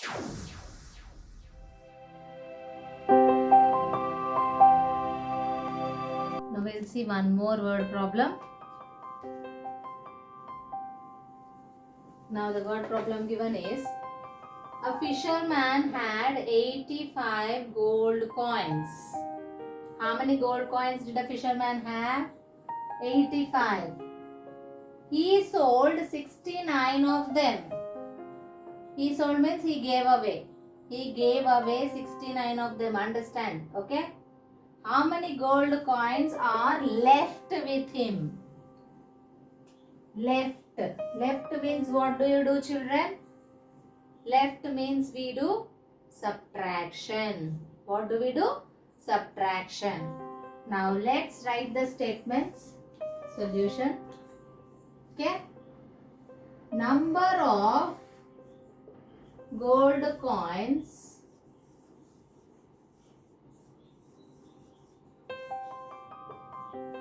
Now we'll see one more word problem. Now the word problem given is: a fisherman had 85 gold coins. How many gold coins did a fisherman have? 85. He sold 69 of them. He sold means he gave away. He gave away 69 of them. Understand? Okay? How many gold coins are left with him? Left. Left means what do you do, children? Left means we do subtraction. What do we do? Subtraction. Now let's write the statements. Solution. Okay. Number of gold coins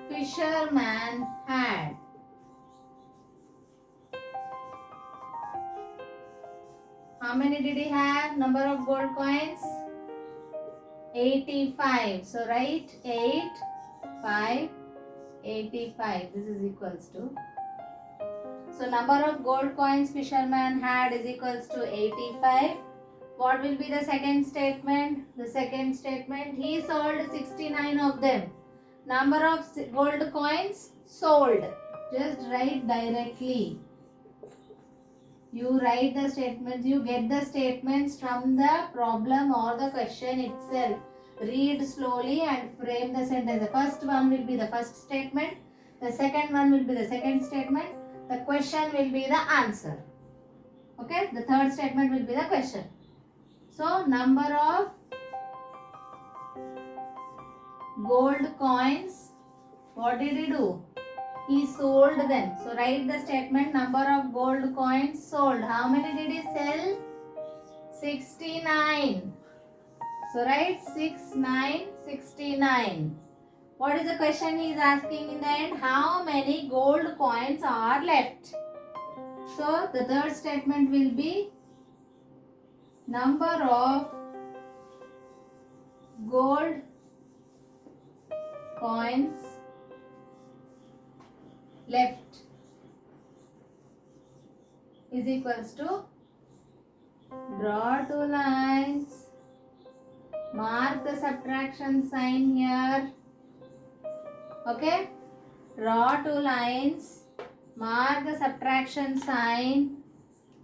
fisherman had. How many did he have? Number of gold coins? 85. So write 8, 5, 85. This is equals to. So number of gold coins fisherman had is equals to 85. What will be the second statement? The second statement, he sold 69 of them. Number of gold coins sold. Just write directly. You write the statements, you get the statements from the problem or the question itself. Read slowly and frame the sentence. The first one will be the first statement. The second one will be the second statement. The question will be the answer. Okay? The third statement will be the question. So, number of gold coins. What did he do? He sold them. So write the statement, number of gold coins sold. How many did he sell? 69. So write 69. What is the question he is asking in the end? How many gold coins are left? So the third statement will be number of gold coins left is equals to, draw two lines, mark the subtraction sign here. Okay, draw two lines, mark the subtraction sign.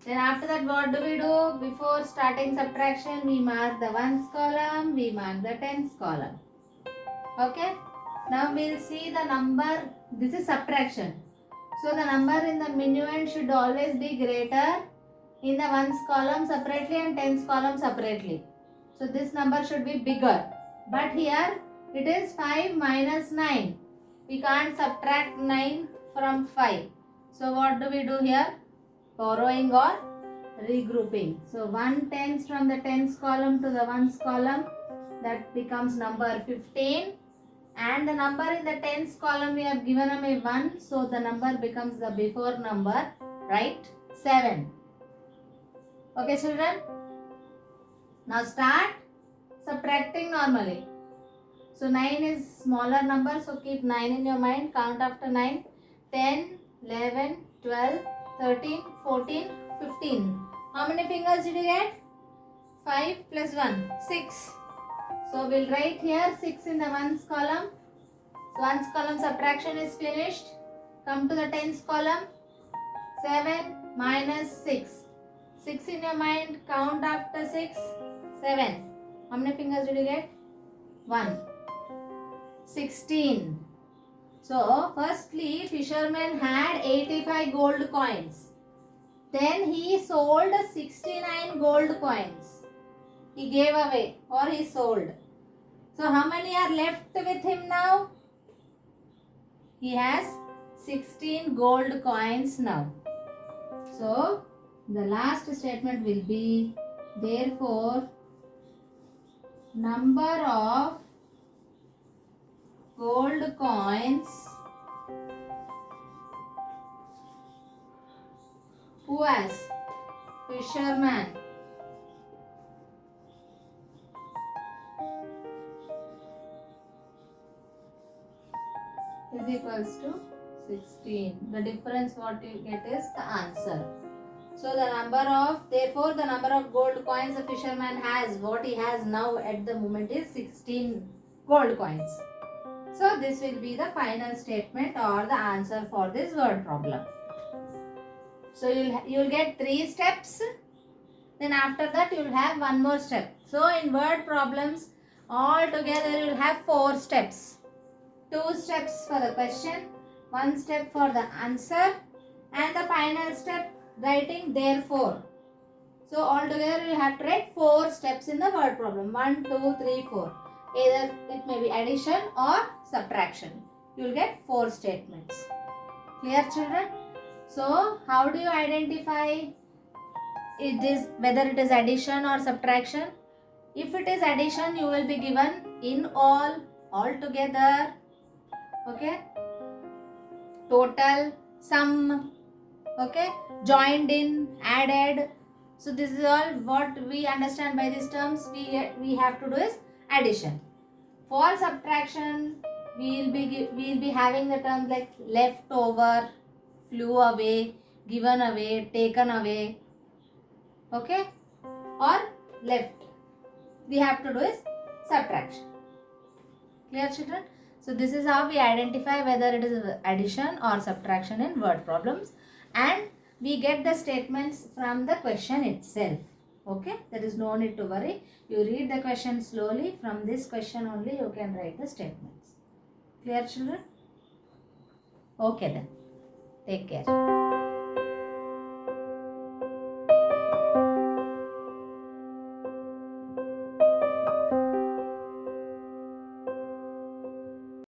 Then after that, what do we do? Before starting subtraction, we mark the ones column, we mark the tens column. Okay, now we'll see the number. This is subtraction. So the number in the minuend should always be greater in the ones column separately and tens column separately. So this number should be bigger. But here it is 5 minus 9. We can't subtract 9 from 5. So what do we do here? Borrowing or regrouping. So 1 tens from the tens column to the ones column. That becomes number 15. And the number in the tens column we have given them a 1. So the number becomes the before number. Right? 7. Okay, children? Now start subtracting normally. So 9 is smaller number. So keep 9 in your mind. Count after 9. 10, 11, 12, 13, 14, 15. How many fingers did you get? 5 plus 1. 6. So we'll write here 6 in the ones column. So ones column subtraction is finished. Come to the tens column. 7 minus 6. 6 in your mind. Count after 6. 7. How many fingers did you get? 1. 16. So firstly, fisherman had 85 gold coins. Then he sold 69 gold coins. He gave away or he sold. So how many are left with him now? He has 16 gold coins now. So the last statement will be, therefore, number of gold coins who has fisherman equals to 16. The difference what you get is the answer. So therefore the number of gold coins the fisherman has, what he has now at the moment is 16 gold coins. So this will be the final statement or the answer for this word problem. So you'll get 3 steps. Then after that you will have one more step. So in word problems altogether you will have 4 steps. 2 steps for the question, 1 step for the answer, and the final step writing therefore. So altogether you have to write 4 steps in the word problem. 1, 2, 3, 4. Either it may be addition or subtraction. You will get 4 statements. Clear, children? So how do you identify whether it is addition or subtraction? If it is addition, you will be given in all together, okay, total, sum, okay, joined in, added. So this is all what we understand by these terms. We have to do is addition. For subtraction, we will be having the terms like left over, flew away, given away, taken away, okay, or left. We have to do is subtraction. Clear, children? So this is how we identify whether it is addition or subtraction in word problems, and we get the statements from the question itself. Okay, there is no need to worry. You read the question slowly. From this question only you can write the statements. Clear, children? Okay then. Take care.